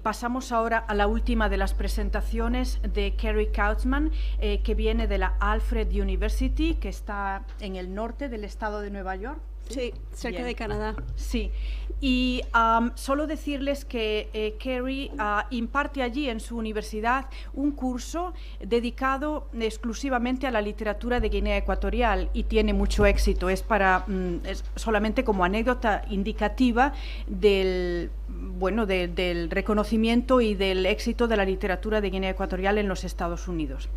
Pasamos ahora a la última de las presentaciones de Carrie Kautzman, que viene de la Alfred University, que está en el norte del estado de Nueva York. Sí, cerca de Canadá. Sí, y solo decirles que Carrie imparte allí en su universidad un curso dedicado exclusivamente a la literatura de Guinea Ecuatorial y tiene mucho éxito. Es solamente como anécdota indicativa del reconocimiento y del éxito de la literatura de Guinea Ecuatorial en los Estados Unidos.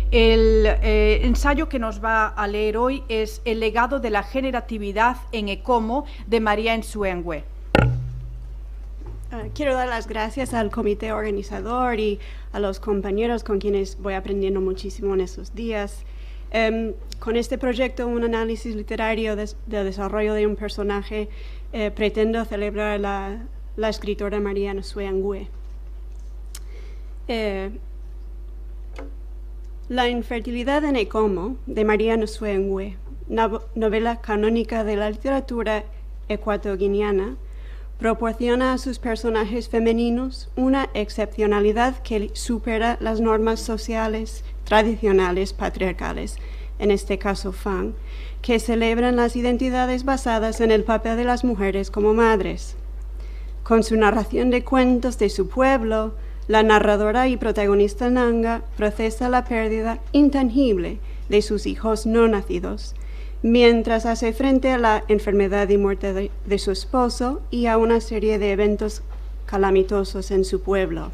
El ensayo que nos va a leer hoy es El legado de la generatividad en ECOMO de María Nsuengwe. Quiero dar las gracias al comité organizador y a los compañeros con quienes voy aprendiendo muchísimo en estos días. Con este proyecto, un análisis literario del desarrollo de un personaje, pretendo celebrar la escritora María Nsuengwe. La infertilidad en ECOMO, de María Nsuengwe, novela canónica de la literatura ecuatoguineana, proporciona a sus personajes femeninos una excepcionalidad que supera las normas sociales tradicionales patriarcales, en este caso Fang, que celebran las identidades basadas en el papel de las mujeres como madres. Con su narración de cuentos de su pueblo, la narradora y protagonista Nanga procesa la pérdida intangible de sus hijos no nacidos, mientras hace frente a la enfermedad y muerte de su esposo y a una serie de eventos calamitosos en su pueblo.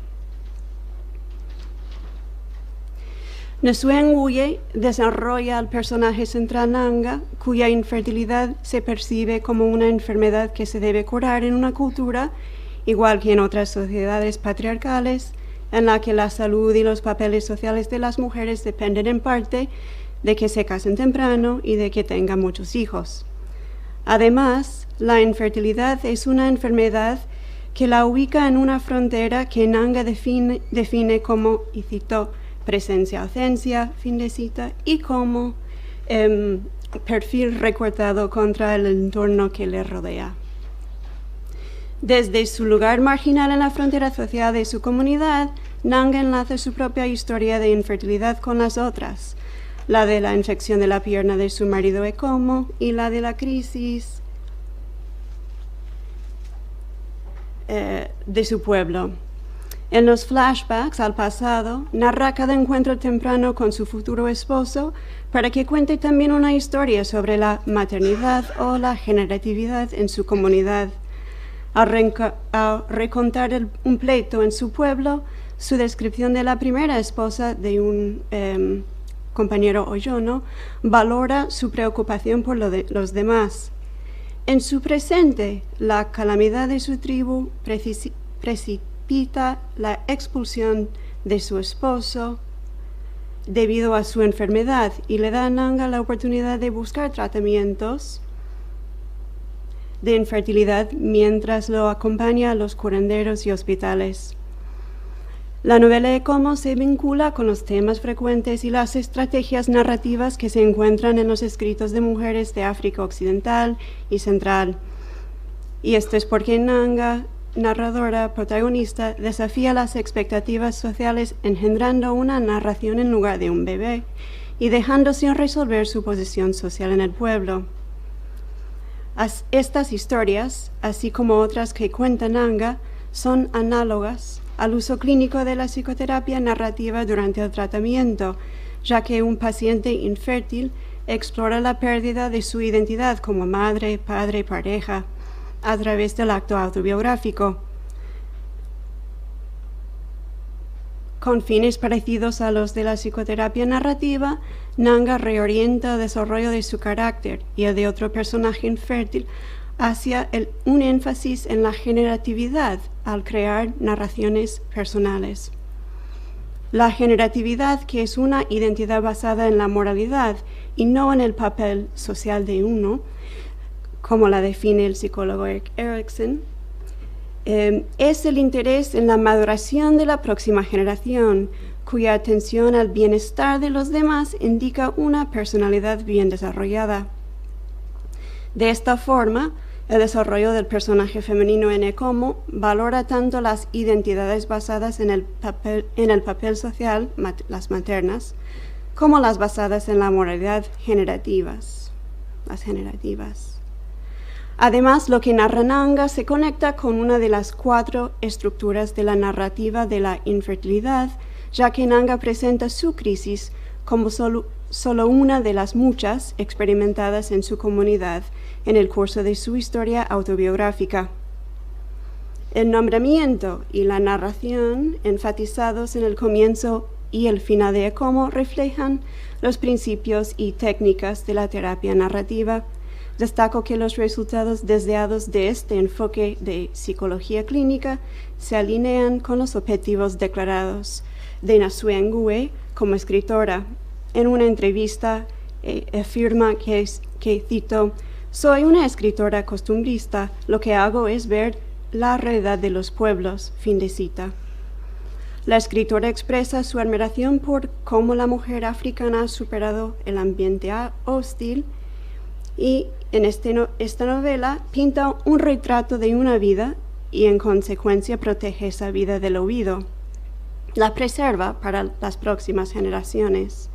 Nsuengwe desarrolla al personaje central Nanga, cuya infertilidad se percibe como una enfermedad que se debe curar en una cultura, igual que en otras sociedades patriarcales, en la que la salud y los papeles sociales de las mujeres dependen en parte de que se casen temprano y de que tengan muchos hijos. Además, la infertilidad es una enfermedad que la ubica en una frontera que Nanga define como, y cito, presencia-ausencia, fin de cita, y como perfil recortado contra el entorno que le rodea. Desde su lugar marginal en la frontera social de su comunidad, Nanga enlaza su propia historia de infertilidad con las otras, la de la infección de la pierna de su marido ECOMO y la de la crisis de su pueblo. En los flashbacks al pasado, narra cada encuentro temprano con su futuro esposo para que cuente también una historia sobre la maternidad o la generatividad en su comunidad. Al recontar un pleito en su pueblo, su descripción de la primera esposa de un compañero Oyono valora su preocupación por los demás. En su presente, la calamidad de su tribu precipita la expulsión de su esposo debido a su enfermedad y le da a Nanga la oportunidad de buscar tratamientos de infertilidad mientras lo acompaña a los curanderos y hospitales. La novela ECOMO se vincula con los temas frecuentes y las estrategias narrativas que se encuentran en los escritos de mujeres de África Occidental y Central. Y esto es porque Nanga, narradora protagonista, desafía las expectativas sociales engendrando una narración en lugar de un bebé y dejando sin resolver su posición social en el pueblo. Estas historias, así como otras que cuenta Nanga, son análogas al uso clínico de la psicoterapia narrativa durante el tratamiento, ya que un paciente infértil explora la pérdida de su identidad como madre, padre, pareja, a través del acto autobiográfico. Con fines parecidos a los de la psicoterapia narrativa, Nanga reorienta el desarrollo de su carácter y el de otro personaje infértil hacia un énfasis en la generatividad al crear narraciones personales. La generatividad, que es una identidad basada en la moralidad y no en el papel social de uno, como la define el psicólogo Erikson, es el interés en la maduración de la próxima generación, cuya atención al bienestar de los demás indica una personalidad bien desarrollada. De esta forma, El desarrollo del personaje femenino en Ecomo valora tanto las identidades basadas en el papel social, las maternas, como las basadas en la moralidad las generativas. Además, lo que narra Nanga se conecta con una de las 4 estructuras de la narrativa de la infertilidad, ya que Nanga presenta su crisis como solo una de las muchas experimentadas en su comunidad en el curso de su historia autobiográfica. El nombramiento y la narración, enfatizados en el comienzo y el final de Ecomo, reflejan los principios y técnicas de la terapia narrativa. Destaco que los resultados deseados de este enfoque de psicología clínica se alinean con los objetivos declarados de Nsue Ngwe como escritora. En una entrevista afirma que cito, «Soy una escritora costumbrista, lo que hago es ver la realidad de los pueblos», fin de cita. La escritora expresa su admiración por cómo la mujer africana ha superado el ambiente hostil y en esta novela pinta un retrato de una vida y en consecuencia protege esa vida del olvido. La preserva para las próximas generaciones.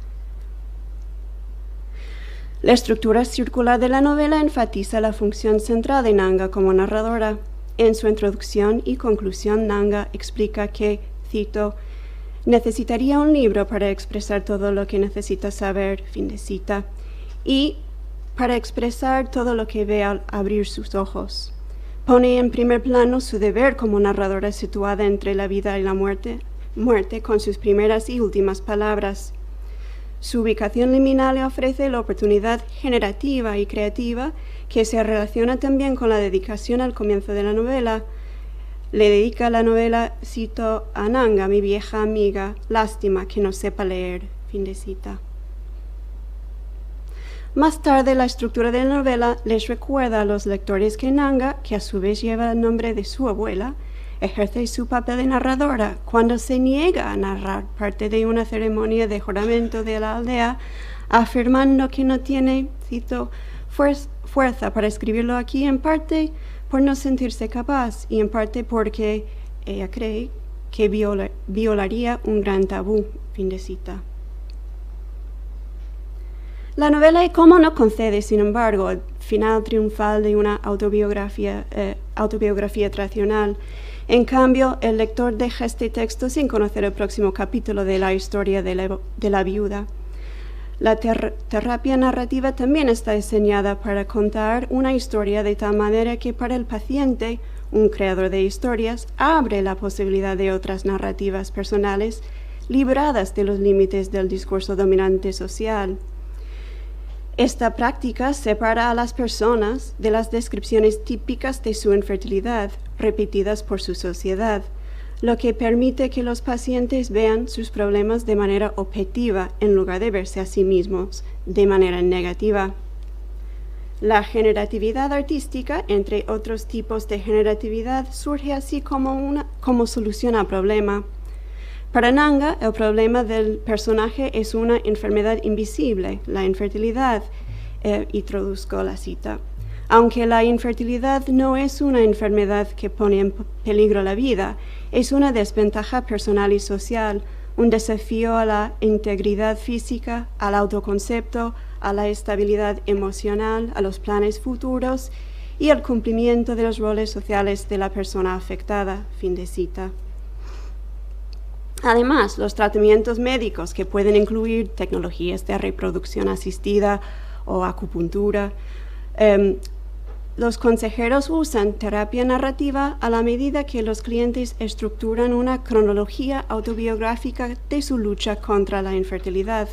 La estructura circular de la novela enfatiza la función central de Nanga como narradora. En su introducción y conclusión, Nanga explica que, cito, «necesitaría un libro para expresar todo lo que necesita saber», fin de cita, y para expresar todo lo que ve al abrir sus ojos. Pone en primer plano su deber como narradora situada entre la vida y la muerte con sus primeras y últimas palabras. Su ubicación liminal le ofrece la oportunidad generativa y creativa que se relaciona también con la dedicación al comienzo de la novela. Le dedica la novela, cito, a Nanga, mi vieja amiga, lástima que no sepa leer, fin de cita. Más tarde, la estructura de la novela les recuerda a los lectores que Nanga, que a su vez lleva el nombre de su abuela, ejerce su papel de narradora cuando se niega a narrar parte de una ceremonia de juramento de la aldea, afirmando que no tiene, cito, fuerza para escribirlo aquí, en parte por no sentirse capaz y en parte porque ella cree que violaría un gran tabú, fin de cita. La novela Ecomo no concede, sin embargo, el final triunfal de una autobiografía tradicional. En cambio, el lector deja este texto sin conocer el próximo capítulo de la historia de la viuda. La terapia narrativa también está diseñada para contar una historia de tal manera que para el paciente, un creador de historias, abre la posibilidad de otras narrativas personales libradas de los límites del discurso dominante social. Esta práctica separa a las personas de las descripciones típicas de su infertilidad, repetidas por su sociedad, lo que permite que los pacientes vean sus problemas de manera objetiva en lugar de verse a sí mismos de manera negativa. La generatividad artística, entre otros tipos de generatividad, surge así como solución al problema. Para Nanga, el problema del personaje es una enfermedad invisible, la infertilidad, y traduzco la cita. Aunque la infertilidad no es una enfermedad que pone en peligro la vida, es una desventaja personal y social, un desafío a la integridad física, al autoconcepto, a la estabilidad emocional, a los planes futuros y al cumplimiento de los roles sociales de la persona afectada, fin de cita. Además, los tratamientos médicos, que pueden incluir tecnologías de reproducción asistida o acupuntura, los consejeros usan terapia narrativa a la medida que los clientes estructuran una cronología autobiográfica de su lucha contra la infertilidad.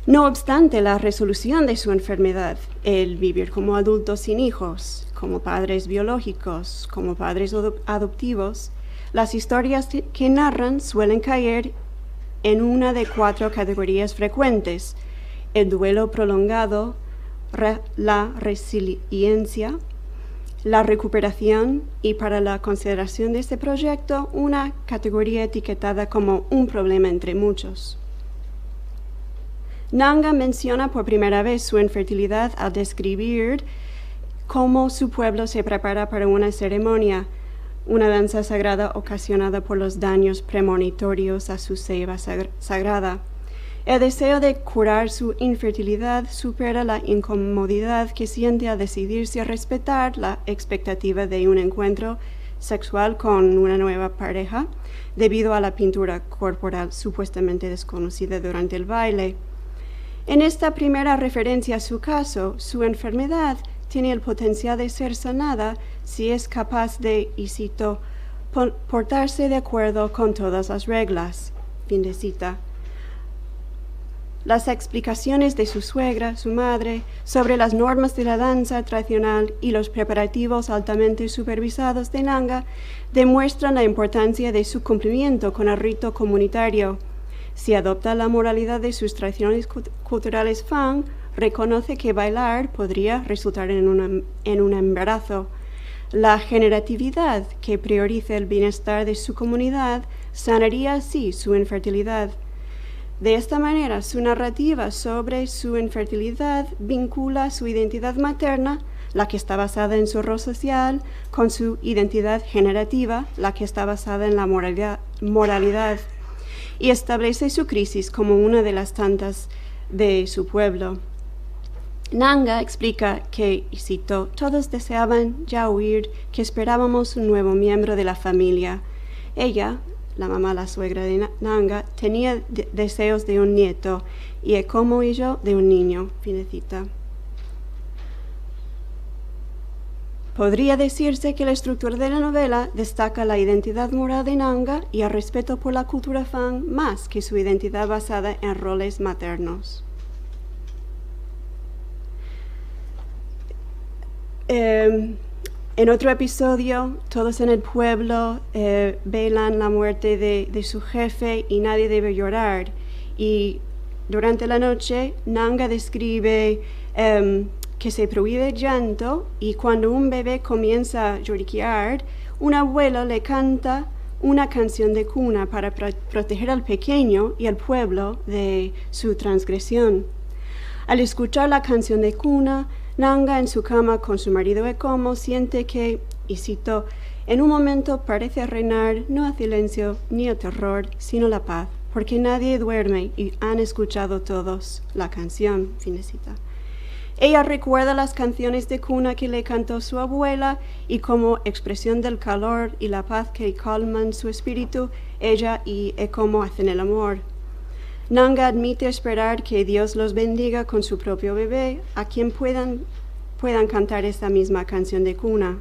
No obstante la resolución de su enfermedad, el vivir como adultos sin hijos, como padres biológicos, como padres adoptivos, las historias que narran suelen caer en una de 4 categorías frecuentes: el duelo prolongado, la resiliencia, la recuperación y, para la consideración de este proyecto, una categoría etiquetada como un problema entre muchos. Nanga menciona por primera vez su infertilidad al describir cómo su pueblo se prepara para una ceremonia, una danza sagrada ocasionada por los daños premonitorios a su ceiba sagrada. El deseo de curar su infertilidad supera la incomodidad que siente al decidirse a respetar la expectativa de un encuentro sexual con una nueva pareja, debido a la pintura corporal supuestamente desconocida durante el baile. En esta primera referencia a su caso, su enfermedad tiene el potencial de ser sanada si es capaz de, y cito, portarse de acuerdo con todas las reglas. Fin de cita. Las explicaciones de su suegra, su madre, sobre las normas de la danza tradicional y los preparativos altamente supervisados de Nanga demuestran la importancia de su cumplimiento con el rito comunitario. Si adopta la moralidad de sus tradiciones culturales Fang, reconoce que bailar podría resultar en un embarazo. La generatividad que prioriza el bienestar de su comunidad sanaría así su infertilidad. De esta manera, su narrativa sobre su infertilidad vincula su identidad materna, la que está basada en su rol social, con su identidad generativa, la que está basada en la moralidad, y establece su crisis como una de las tantas de su pueblo. Nanga explica que, y cito, todos deseaban ya huir, que esperábamos un nuevo miembro de la familia. Ella, la mamá, la suegra de Nanga, tenía deseos de un nieto y Ekomo y yo de un niño. Fin de cita. Podría decirse que la estructura de la novela destaca la identidad moral de Nanga y el respeto por la cultura Fang más que su identidad basada en roles maternos. En otro episodio, todos en el pueblo velan la muerte de su jefe y nadie debe llorar. Y durante la noche, Nanga describe que se prohíbe el llanto y cuando un bebé comienza a lloriquear, un abuelo le canta una canción de cuna para proteger al pequeño y al pueblo de su transgresión. Al escuchar la canción de cuna, Nanga en su cama con su marido Ekomo siente que, y cito, en un momento parece reinar no el silencio ni el terror, sino la paz, porque nadie duerme y han escuchado todos la canción. Fin de cita. Ella recuerda las canciones de cuna que le cantó su abuela y como expresión del calor y la paz que calman su espíritu, ella y Ekomo hacen el amor. Nanga admite esperar que Dios los bendiga con su propio bebé, a quien puedan cantar esta misma canción de cuna.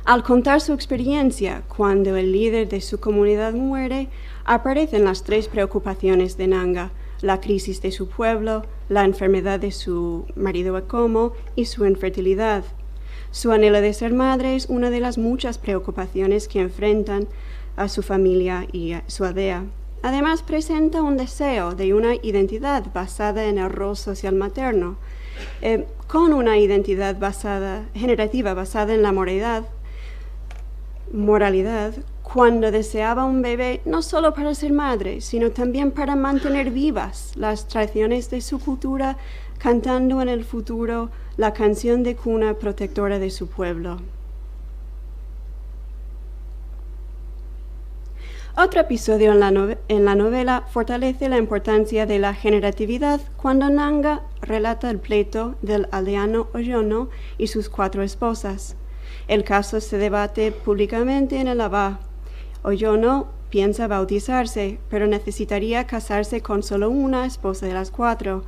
Al contar su experiencia, cuando el líder de su comunidad muere, aparecen las tres preocupaciones de Nanga: la crisis de su pueblo, la enfermedad de su marido Ekomo y su infertilidad. Su anhelo de ser madre es una de las muchas preocupaciones que enfrentan a su familia y a su aldea. Además, presenta un deseo de una identidad basada en el rol social materno, con una identidad generativa basada en la moralidad, cuando deseaba un bebé no solo para ser madre, sino también para mantener vivas las tradiciones de su cultura, cantando en el futuro la canción de cuna protectora de su pueblo. Otro episodio en la novela fortalece la importancia de la generatividad cuando Nanga relata el pleito del aldeano Oyono y sus 4 esposas. El caso se debate públicamente en el Aba. Oyono piensa bautizarse, pero necesitaría casarse con solo una esposa de las 4.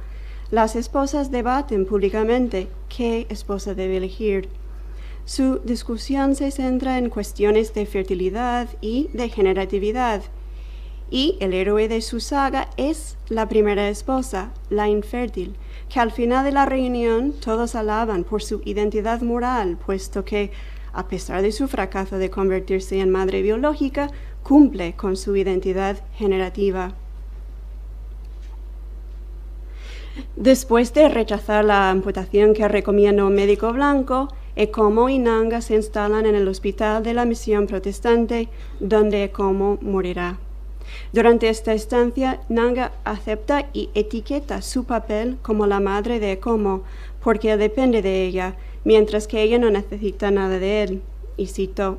Las esposas debaten públicamente qué esposa debe elegir. Su discusión se centra en cuestiones de fertilidad y de generatividad, y el héroe de su saga es la primera esposa, la infértil, que al final de la reunión todos alaban por su identidad moral, puesto que, a pesar de su fracaso de convertirse en madre biológica, cumple con su identidad generativa. Después de rechazar la amputación que recomienda un médico blanco, Ekomo y Nanga se instalan en el hospital de la misión protestante, donde Ekomo morirá. Durante esta estancia, Nanga acepta y etiqueta su papel como la madre de Ecomo, porque él depende de ella, mientras que ella no necesita nada de él. Y cito,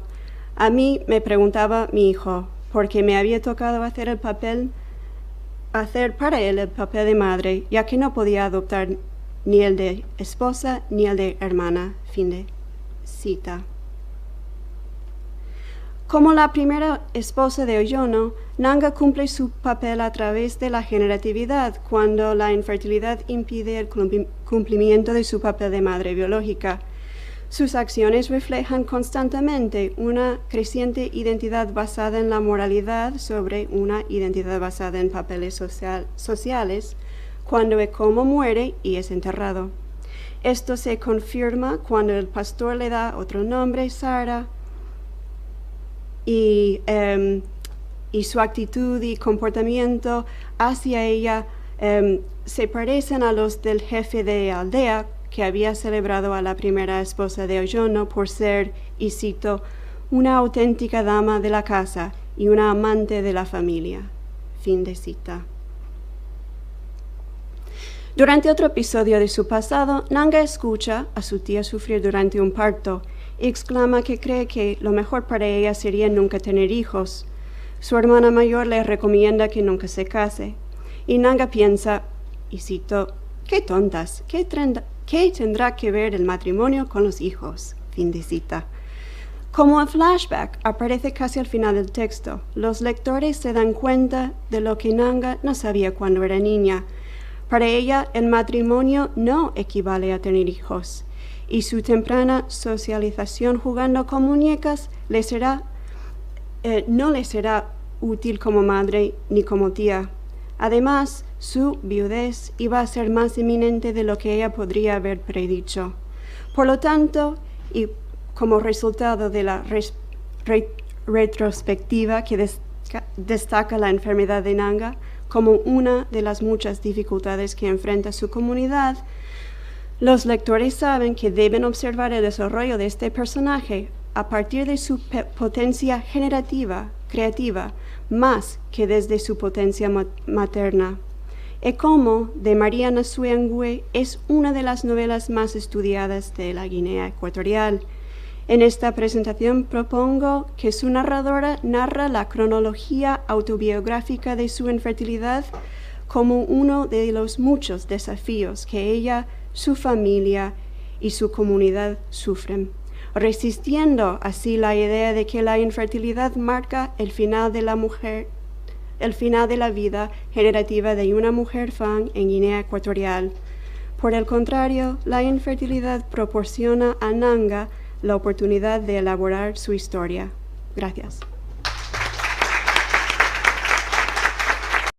a mí me preguntaba mi hijo, porque me había tocado hacer para él el papel de madre, ya que no podía adoptar ni el de esposa ni el de hermana. Fin de cita. Como la primera esposa de Oyono, Nanga cumple su papel a través de la generatividad cuando la infertilidad impide el cumplimiento de su papel de madre biológica. Sus acciones reflejan constantemente una creciente identidad basada en la moralidad sobre una identidad basada en papeles sociales cuando Ecomo muere y es enterrado. Esto se confirma cuando el pastor le da otro nombre, Sara, y su actitud y comportamiento hacia ella se parecen a los del jefe de aldea que había celebrado a la primera esposa de Oyono por ser, y cito, una auténtica dama de la casa y una amante de la familia. Fin de cita. Durante otro episodio de su pasado, Nanga escucha a su tía sufrir durante un parto y exclama que cree que lo mejor para ella sería nunca tener hijos. Su hermana mayor le recomienda que nunca se case. Y Nanga piensa, y cito, ¡qué tontas! ¿Qué tendrá que ver el matrimonio con los hijos? Fin de cita. Como el flashback aparece casi al final del texto, los lectores se dan cuenta de lo que Nanga no sabía cuando era niña. Para ella, el matrimonio no equivale a tener hijos, y su temprana socialización jugando con muñecas no le será útil como madre ni como tía. Además, su viudez iba a ser más inminente de lo que ella podría haber predicho. Por lo tanto, y como resultado de la retrospectiva que destaca la enfermedad de Nanga como una de las muchas dificultades que enfrenta su comunidad, los lectores saben que deben observar el desarrollo de este personaje a partir de su potencia creativa, más que desde su potencia materna. Ecomo, de María Nsue Ngwe, es una de las novelas más estudiadas de la Guinea Ecuatorial. En esta presentación propongo que su narradora narra la cronología autobiográfica de su infertilidad como uno de los muchos desafíos que ella, su familia y su comunidad sufren, resistiendo así la idea de que la infertilidad marca el final de la vida generativa de una mujer Fang en Guinea Ecuatorial. Por el contrario, la infertilidad proporciona a Nanga la oportunidad de elaborar su historia. Gracias.